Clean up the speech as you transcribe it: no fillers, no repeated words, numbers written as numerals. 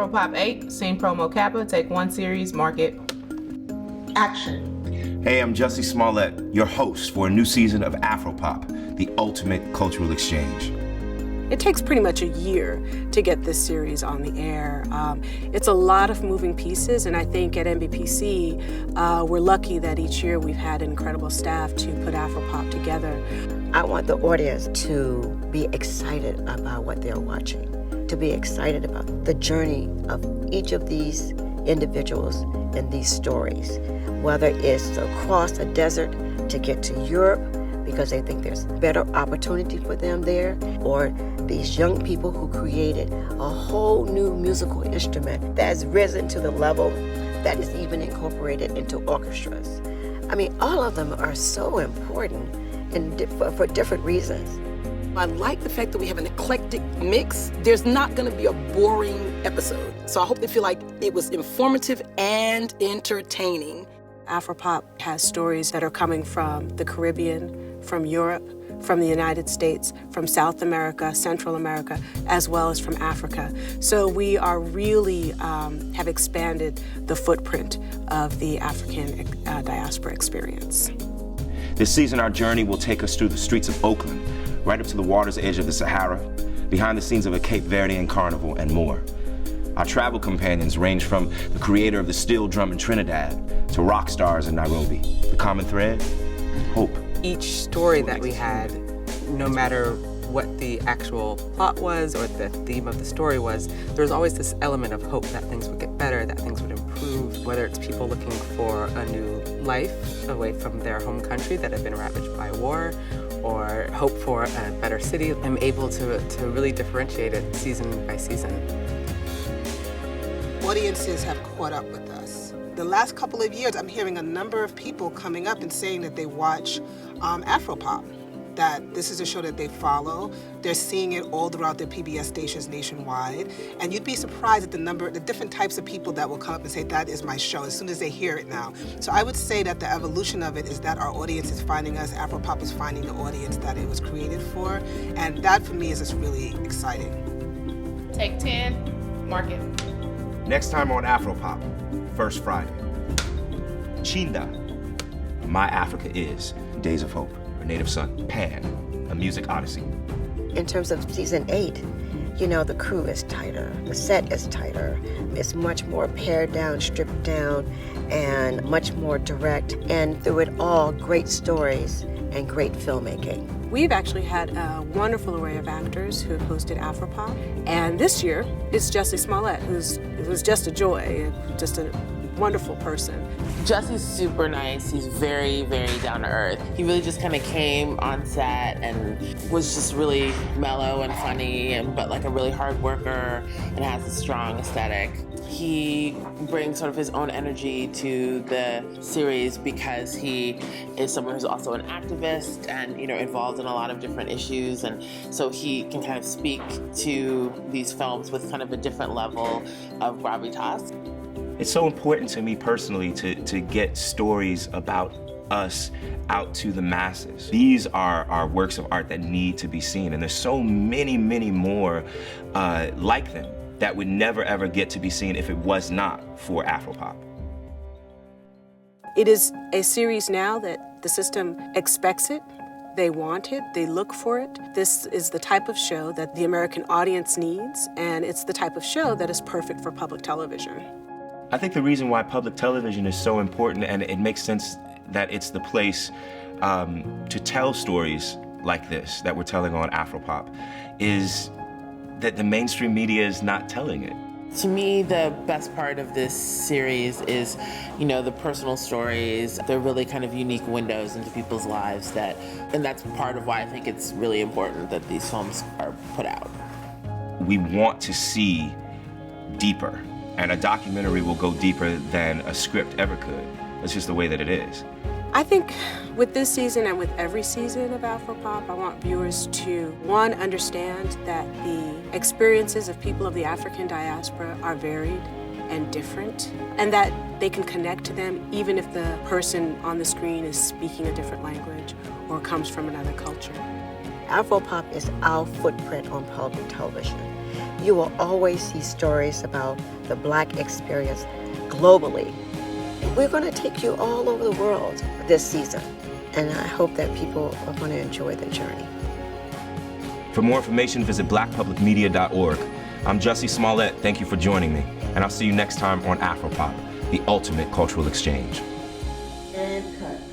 AfroPop 8, Scene Promo Kappa, Take 1 series, market. Action. Hey, I'm Jussie Smollett, your host for a new season of AfroPop, the ultimate cultural exchange. It takes pretty much a year to get this series on the air. It's a lot of moving pieces, and I think at NBPC, we're lucky that each year we've had an incredible staff to put AfroPop together. I want the audience to be excited about what they're watching, to be excited about the journey of each of these individuals and these stories, whether it's across a desert to get to Europe because they think there's better opportunity for them there, or these young people who created a whole new musical instrument that's risen to the level that is even incorporated into orchestras. I mean, all of them are so important and for different reasons. I like the fact that we have an eclectic mix. There's not going to be a boring episode. So I hope they feel like it was informative and entertaining. AfroPop has stories that are coming from the Caribbean, from Europe, from the United States, from South America, Central America, as well as from Africa. So we are really have expanded the footprint of the African diaspora experience. This season, our journey will take us through the streets of Oakland, right up to the water's edge of the Sahara, behind the scenes of a Cape Verdean carnival, and more. Our travel companions range from the creator of the steel drum in Trinidad to rock stars in Nairobi. The common thread? Hope. Each story that we had, no matter what the actual plot was or the theme of the story was, there was always this element of hope that things would get better, that things would improve, whether it's people looking for a new life away from their home country that had been ravaged by war, or hope for a better city. I'm able to really differentiate it season by season. Audiences have caught up with us. The last couple of years, I'm hearing a number of people coming up and saying that they watch AfroPop, that this is a show that they follow. They're seeing it all throughout their PBS stations nationwide. And you'd be surprised at the different types of people that will come up and say, that is my show, as soon as they hear it now. So I would say that the evolution of it is that our audience is finding us, AfroPop is finding the audience that it was created for. And that for me is just really exciting. Take 10, market. Next time on AfroPop, first Friday. Chinda, My Africa Is, Days of Hope, her native son, Pan, a music odyssey. In terms of season 8, you know, the crew is tighter, the set is tighter, it's much more pared down, stripped down, and much more direct, and through it all, great stories and great filmmaking. We've actually had a wonderful array of actors who have hosted AfroPop, and this year it's Jussie Smollett, who's just a joy, just a wonderful person. Jussie's super nice. He's very, very down to earth. He really just kind of came on set and was just really mellow and funny, but like a really hard worker and has a strong aesthetic. He brings sort of his own energy to the series because he is someone who's also an activist and, you know, involved in a lot of different issues, and so he can kind of speak to these films with kind of a different level of gravitas. It's so important to me personally to get stories about us out to the masses. These are works of art that need to be seen, and there's so many, many more like them that would never ever get to be seen if it was not for AfroPop. It is a series now that the system expects it, they want it, they look for it. This is the type of show that the American audience needs, and it's the type of show that is perfect for public television. I think the reason why public television is so important, and it makes sense that it's the place to tell stories like this that we're telling on AfroPop, is that the mainstream media is not telling it. To me, the best part of this series is, you know, the personal stories. They're really kind of unique windows into people's lives and that's part of why I think it's really important that these films are put out. We want to see deeper, and a documentary will go deeper than a script ever could. That's just the way that it is. I think with this season and with every season of AfroPop, I want viewers to, one, understand that the experiences of people of the African diaspora are varied and different, and that they can connect to them even if the person on the screen is speaking a different language or comes from another culture. AfroPop is our footprint on public television. You will always see stories about the Black experience globally. We're going to take you all over the world this season, and I hope that people are going to enjoy the journey. For more information, visit blackpublicmedia.org. I'm Jussie Smollett. Thank you for joining me, and I'll see you next time on AfroPop, the ultimate cultural exchange. And cut.